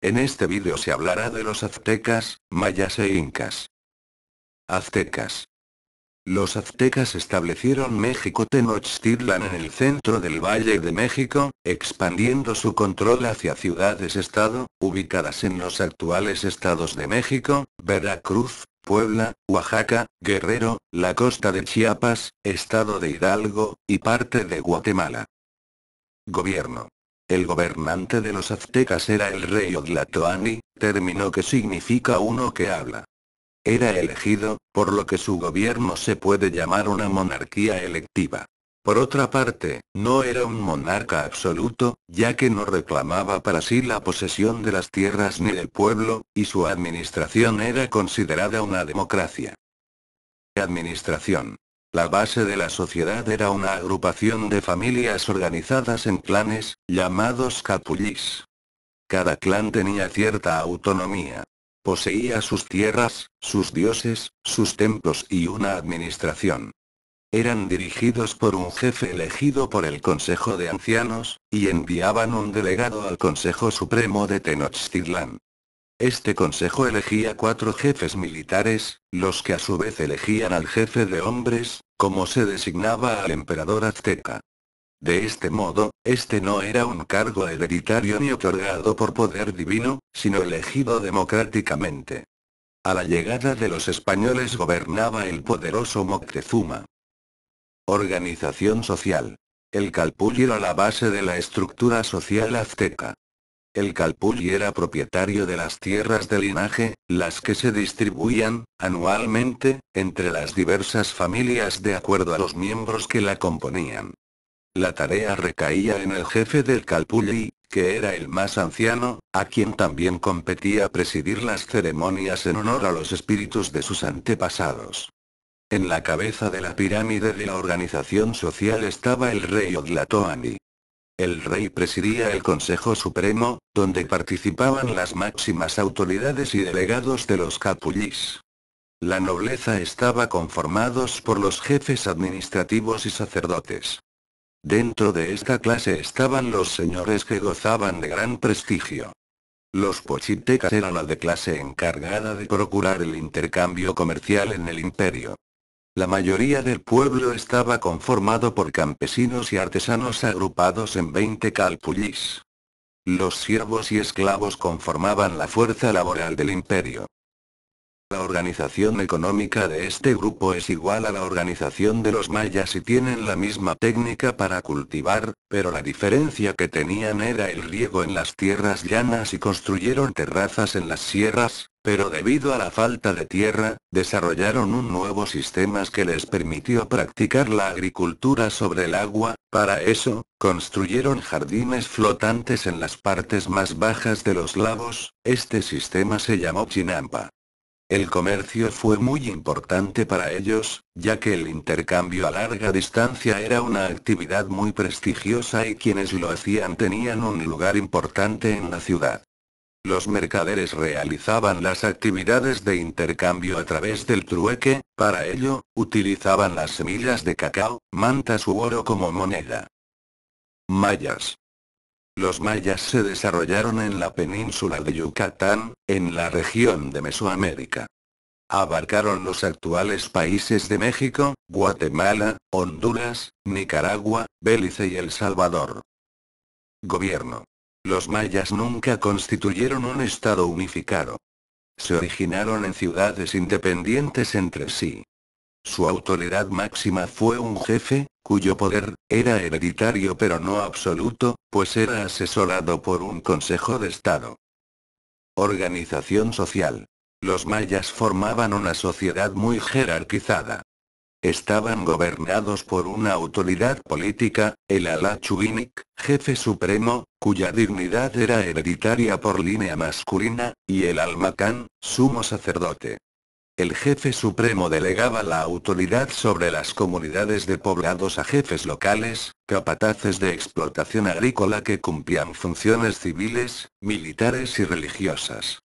En este vídeo se hablará de los aztecas, mayas e incas. Aztecas. Los aztecas establecieron México Tenochtitlan en el centro del Valle de México, expandiendo su control hacia ciudades-estado, ubicadas en los actuales estados de México, Veracruz, Puebla, Oaxaca, Guerrero, la costa de Chiapas, estado de Hidalgo, y parte de Guatemala. Gobierno. El gobernante de los aztecas era el rey Otlatoani, término que significa uno que habla. Era elegido, por lo que su gobierno se puede llamar una monarquía electiva. Por otra parte, no era un monarca absoluto, ya que no reclamaba para sí la posesión de las tierras ni del pueblo, y su administración era considerada una democracia. Administración. La base de la sociedad era una agrupación de familias organizadas en clanes, llamados capullís. Cada clan tenía cierta autonomía. Poseía sus tierras, sus dioses, sus templos y una administración. Eran dirigidos por un jefe elegido por el Consejo de Ancianos, y enviaban un delegado al Consejo Supremo de Tenochtitlan. Este consejo elegía 4 jefes militares, los que a su vez elegían al jefe de hombres, como se designaba al emperador azteca. De este modo, este no era un cargo hereditario ni otorgado por poder divino, sino elegido democráticamente. A la llegada de los españoles gobernaba el poderoso Moctezuma. Organización social. El calpulli era la base de la estructura social azteca. El calpulli era propietario de las tierras de linaje, las que se distribuían, anualmente, entre las diversas familias de acuerdo a los miembros que la componían. La tarea recaía en el jefe del calpulli, que era el más anciano, a quien también competía presidir las ceremonias en honor a los espíritus de sus antepasados. En la cabeza de la pirámide de la organización social estaba el rey Otlatoani. El rey presidía el Consejo Supremo, donde participaban las máximas autoridades y delegados de los capullís. La nobleza estaba conformados por los jefes administrativos y sacerdotes. Dentro de esta clase estaban los señores que gozaban de gran prestigio. Los pochitecas eran la de clase encargada de procurar el intercambio comercial en el imperio. La mayoría del pueblo estaba conformado por campesinos y artesanos agrupados en 20 calpullís. Los siervos y esclavos conformaban la fuerza laboral del imperio. La organización económica de este grupo es igual a la organización de los mayas y tienen la misma técnica para cultivar, pero la diferencia que tenían era el riego en las tierras llanas y construyeron terrazas en las sierras, pero debido a la falta de tierra, desarrollaron un nuevo sistema que les permitió practicar la agricultura sobre el agua. Para eso, construyeron jardines flotantes en las partes más bajas de los lagos. Este sistema se llamó Chinampa. El comercio fue muy importante para ellos, ya que el intercambio a larga distancia era una actividad muy prestigiosa y quienes lo hacían tenían un lugar importante en la ciudad. Los mercaderes realizaban las actividades de intercambio a través del trueque, para ello, utilizaban las semillas de cacao, mantas u oro como moneda. Mayas. Los mayas se desarrollaron en la península de Yucatán, en la región de Mesoamérica. Abarcaron los actuales países de México, Guatemala, Honduras, Nicaragua, Belice y El Salvador. Gobierno. Los mayas nunca constituyeron un estado unificado. Se originaron en ciudades independientes entre sí. Su autoridad máxima fue un jefe, cuyo poder era hereditario pero no absoluto, pues era asesorado por un consejo de estado. Organización social. Los mayas formaban una sociedad muy jerarquizada. Estaban gobernados por una autoridad política, el Alachuinic, jefe supremo, cuya dignidad era hereditaria por línea masculina, y el Almacán, sumo sacerdote. El jefe supremo delegaba la autoridad sobre las comunidades de poblados a jefes locales, capataces de explotación agrícola que cumplían funciones civiles, militares y religiosas.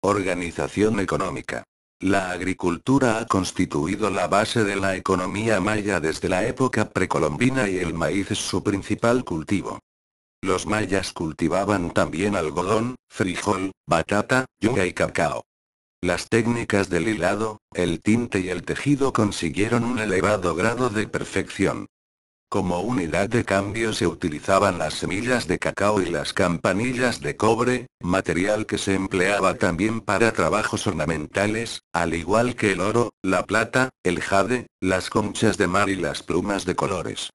Organización económica. La agricultura ha constituido la base de la economía maya desde la época precolombina y el maíz es su principal cultivo. Los mayas cultivaban también algodón, frijol, batata, yuca y cacao. Las técnicas del hilado, el tinte y el tejido consiguieron un elevado grado de perfección. Como unidad de cambio se utilizaban las semillas de cacao y las campanillas de cobre, material que se empleaba también para trabajos ornamentales, al igual que el oro, la plata, el jade, las conchas de mar y las plumas de colores.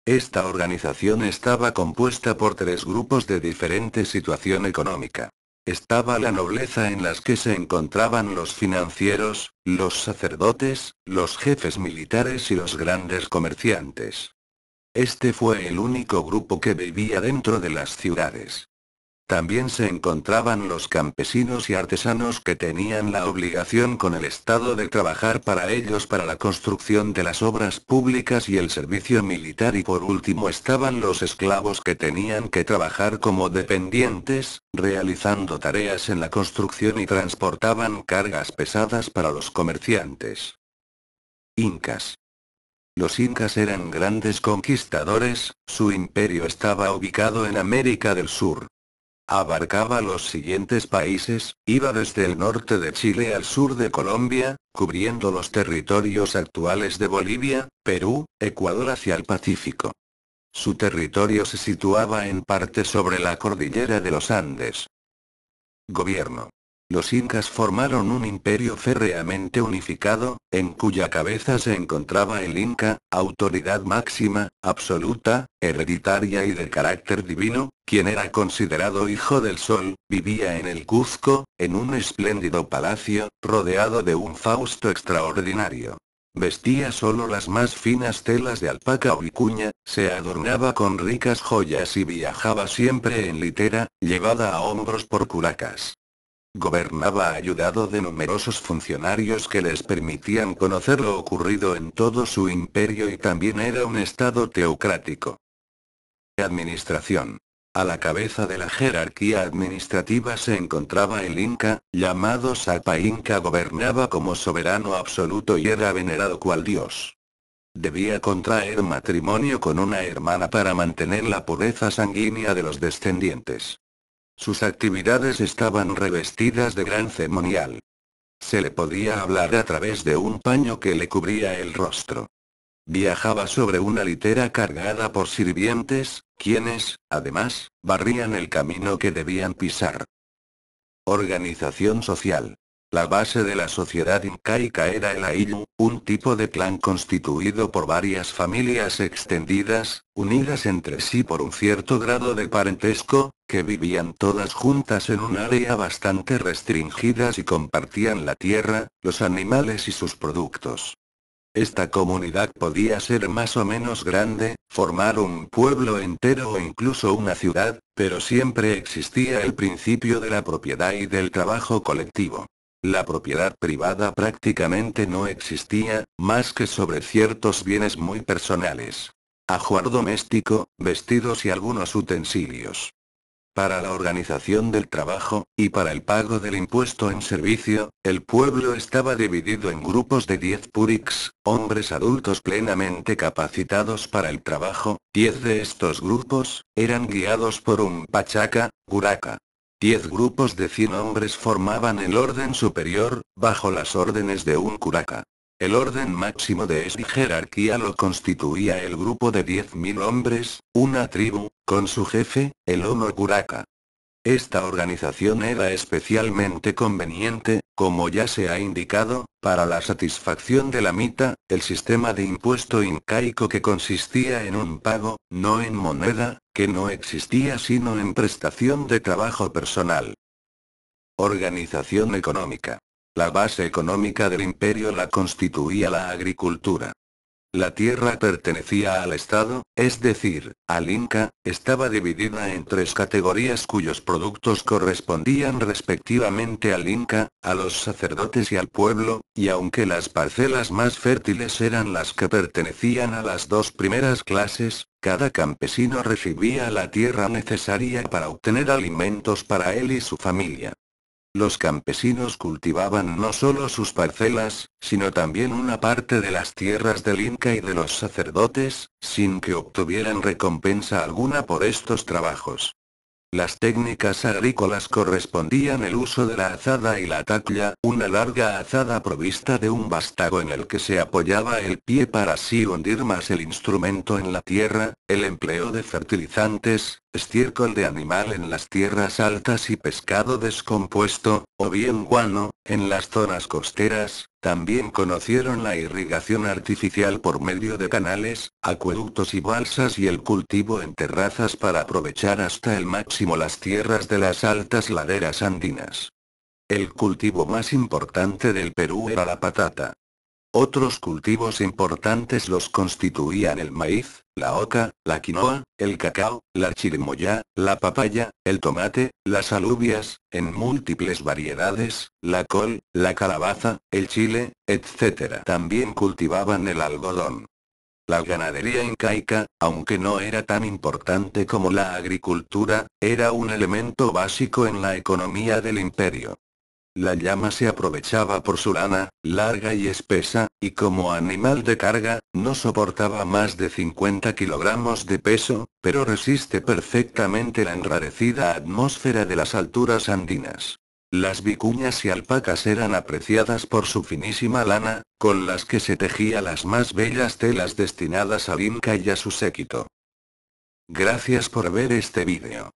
Esta organización estaba compuesta por tres grupos de diferente situación económica. Estaba la nobleza en las que se encontraban los financieros, los sacerdotes, los jefes militares y los grandes comerciantes. Este fue el único grupo que vivía dentro de las ciudades. También se encontraban los campesinos y artesanos que tenían la obligación con el Estado de trabajar para ellos para la construcción de las obras públicas y el servicio militar, y por último estaban los esclavos que tenían que trabajar como dependientes, realizando tareas en la construcción y transportaban cargas pesadas para los comerciantes. Incas. Los incas eran grandes conquistadores, su imperio estaba ubicado en América del Sur. Abarcaba los siguientes países, iba desde el norte de Chile al sur de Colombia, cubriendo los territorios actuales de Bolivia, Perú, Ecuador hacia el Pacífico. Su territorio se situaba en parte sobre la cordillera de los Andes. Gobierno. Los incas formaron un imperio férreamente unificado, en cuya cabeza se encontraba el inca, autoridad máxima, absoluta, hereditaria y de carácter divino, quien era considerado hijo del sol, vivía en el Cuzco, en un espléndido palacio, rodeado de un fausto extraordinario. Vestía solo las más finas telas de alpaca o vicuña, se adornaba con ricas joyas y viajaba siempre en litera, llevada a hombros por curacas. Gobernaba ayudado de numerosos funcionarios que les permitían conocer lo ocurrido en todo su imperio, y también era un estado teocrático. Administración. A la cabeza de la jerarquía administrativa se encontraba el inca, llamado Sapa Inca. Gobernaba como soberano absoluto y era venerado cual dios. Debía contraer matrimonio con una hermana para mantener la pureza sanguínea de los descendientes. Sus actividades estaban revestidas de gran ceremonial. Se le podía hablar a través de un paño que le cubría el rostro. Viajaba sobre una litera cargada por sirvientes, quienes, además, barrían el camino que debían pisar. Organización social. La base de la sociedad incaica era el ayllu, un tipo de clan constituido por varias familias extendidas, unidas entre sí por un cierto grado de parentesco, que vivían todas juntas en un área bastante restringidas y compartían la tierra, los animales y sus productos. Esta comunidad podía ser más o menos grande, formar un pueblo entero o incluso una ciudad, pero siempre existía el principio de la propiedad y del trabajo colectivo. La propiedad privada prácticamente no existía, más que sobre ciertos bienes muy personales. Ajuar doméstico, vestidos y algunos utensilios. Para la organización del trabajo, y para el pago del impuesto en servicio, el pueblo estaba dividido en grupos de 10 puriks, hombres adultos plenamente capacitados para el trabajo. 10 de estos grupos eran guiados por un pachaca, guraka. 10 grupos de 100 hombres formaban el orden superior, bajo las órdenes de un curaka. El orden máximo de esta jerarquía lo constituía el grupo de 10.000 hombres, una tribu, con su jefe, el Homo Curaka. Esta organización era especialmente conveniente, como ya se ha indicado, para la satisfacción de la mita, el sistema de impuesto incaico que consistía en un pago, no en moneda, que no existía sino en prestación de trabajo personal. Organización económica. La base económica del imperio la constituía la agricultura. La tierra pertenecía al Estado, es decir, al Inca, estaba dividida en 3 categorías cuyos productos correspondían respectivamente al Inca, a los sacerdotes y al pueblo, y aunque las parcelas más fértiles eran las que pertenecían a las 2 primeras clases, cada campesino recibía la tierra necesaria para obtener alimentos para él y su familia. Los campesinos cultivaban no solo sus parcelas, sino también una parte de las tierras del Inca y de los sacerdotes, sin que obtuvieran recompensa alguna por estos trabajos. Las técnicas agrícolas correspondían el uso de la azada y la taclla, una larga azada provista de un vástago en el que se apoyaba el pie para así hundir más el instrumento en la tierra, el empleo de fertilizantes, estiércol de animal en las tierras altas y pescado descompuesto, o bien guano, en las zonas costeras. También conocieron la irrigación artificial por medio de canales, acueductos y balsas y el cultivo en terrazas para aprovechar hasta el máximo las tierras de las altas laderas andinas. El cultivo más importante del Perú era la patata. Otros cultivos importantes los constituían el maíz, la oca, la quinoa, el cacao, la chirimoya, la papaya, el tomate, las alubias, en múltiples variedades, la col, la calabaza, el chile, etc. También cultivaban el algodón. La ganadería incaica, aunque no era tan importante como la agricultura, era un elemento básico en la economía del imperio. La llama se aprovechaba por su lana, larga y espesa, y como animal de carga, no soportaba más de 50 kilogramos de peso, pero resiste perfectamente la enrarecida atmósfera de las alturas andinas. Las vicuñas y alpacas eran apreciadas por su finísima lana, con las que se tejía las más bellas telas destinadas al Inca y a su séquito. Gracias por ver este vídeo.